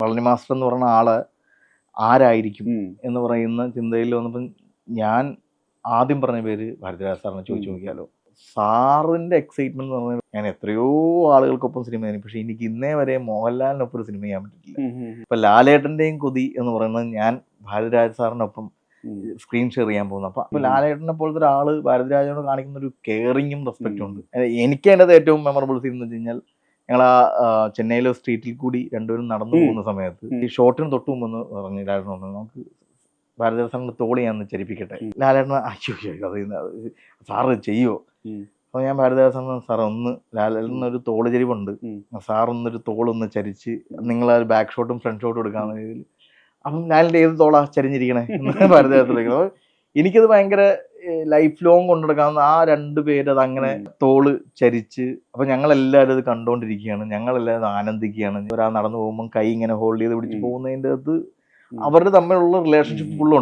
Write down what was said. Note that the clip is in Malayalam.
പളനി മാസ്റ്റർ എന്ന് പറയുന്ന ആള് ആരായിരിക്കും എന്ന് പറയുന്ന ചിന്തയിൽ വന്നപ്പോൾ ഞാൻ ആദ്യം പറഞ്ഞ പേര് ഭാരതിരാജ സാറിനെ ചോദിച്ചു നോക്കിയാലോ. സാറിന്റെ എക്സൈറ്റ്മെന്റ് എന്ന് പറഞ്ഞാൽ ഞാൻ എത്രയോ ആളുകൾക്കൊപ്പം സിനിമ ചെയ്തു, പക്ഷെ എനിക്ക് ഇന്നേ വരെ മോഹൻലാലിനൊപ്പം ഒരു സിനിമ ചെയ്യാൻ പറ്റില്ല. ഇപ്പൊ ലാലേട്ടന്റെയും കൊതി എന്ന് പറയുന്നത് ഞാൻ ഭാരതിരാജ സാറിനൊപ്പം സ്ക്രീൻ ഷെയർ ചെയ്യാൻ പോകുന്നു. അപ്പൊ ലാലേട്ടനെ പോലത്തെ ഒരാള് ഭാരതിരാജനോട് കാണിക്കുന്ന ഒരു കെയറിങ്ങും റെസ്പെക്റ്റും ഉണ്ട്. എനിക്ക് അതിൻ്റെ ഏറ്റവും മെമ്മറബിൾ സീൻ എന്ന് വെച്ച് കഴിഞ്ഞാൽ ഞങ്ങൾ ചെന്നൈയിലെ സ്ട്രീറ്റിൽ കൂടി രണ്ടുപേരും നടന്നു പോകുന്ന സമയത്ത് ഈ ഷോട്ടിന് തൊട്ട് മുമ്പെന്ന് പറഞ്ഞു ലാലേട്ടൻ പറഞ്ഞു നമുക്ക് ഭാരതിരാജ സാറിന്റെ തോളി ഞാൻ ചരിപ്പിക്കട്ടെ. ലാലേട്ടൻ അയ്യോ സാറ് ചെയ്യുമോ? അപ്പോൾ ഞാൻ ഭാരതിരാജ സാർ ഒന്ന് ലാലേട്ടനൊരു തോള് ചരിവുണ്ട്, സാറൊന്നൊരു തോളൊന്ന് ചരിച്ച് നിങ്ങൾ ആ ബാക്ക് ഷോട്ടും ഫ്രണ്ട് ഷോട്ടും എടുക്കാവുന്ന രീതിയിൽ. അപ്പം ലാലിൻ്റെ ഏത് തോളാ ചരിഞ്ഞിരിക്കണേ എന്ന് ഭാരതിരാജ. എനിക്കത് ഭയങ്കര ലൈഫ് ലോങ് കൊണ്ടുനടക്കാവുന്ന ആ രണ്ടു പേര് അത് അങ്ങനെ തോള് ചരിച്ച്. അപ്പൊ ഞങ്ങളെല്ലാവരും അത് കണ്ടോണ്ടിരിക്കുകയാണ്, ഞങ്ങളെല്ലാവരും ആനന്ദിക്കുകയാണ്. ഒരാൾ നടന്നു പോകുമ്പോൾ കൈ ഇങ്ങനെ ഹോൾഡ് ചെയ്ത് പിടിച്ച് പോകുന്നതിൻ്റെ അത് അവരുടെ തമ്മിലുള്ള റിലേഷൻഷിപ്പ് ഫുള്ളുണ്ട്.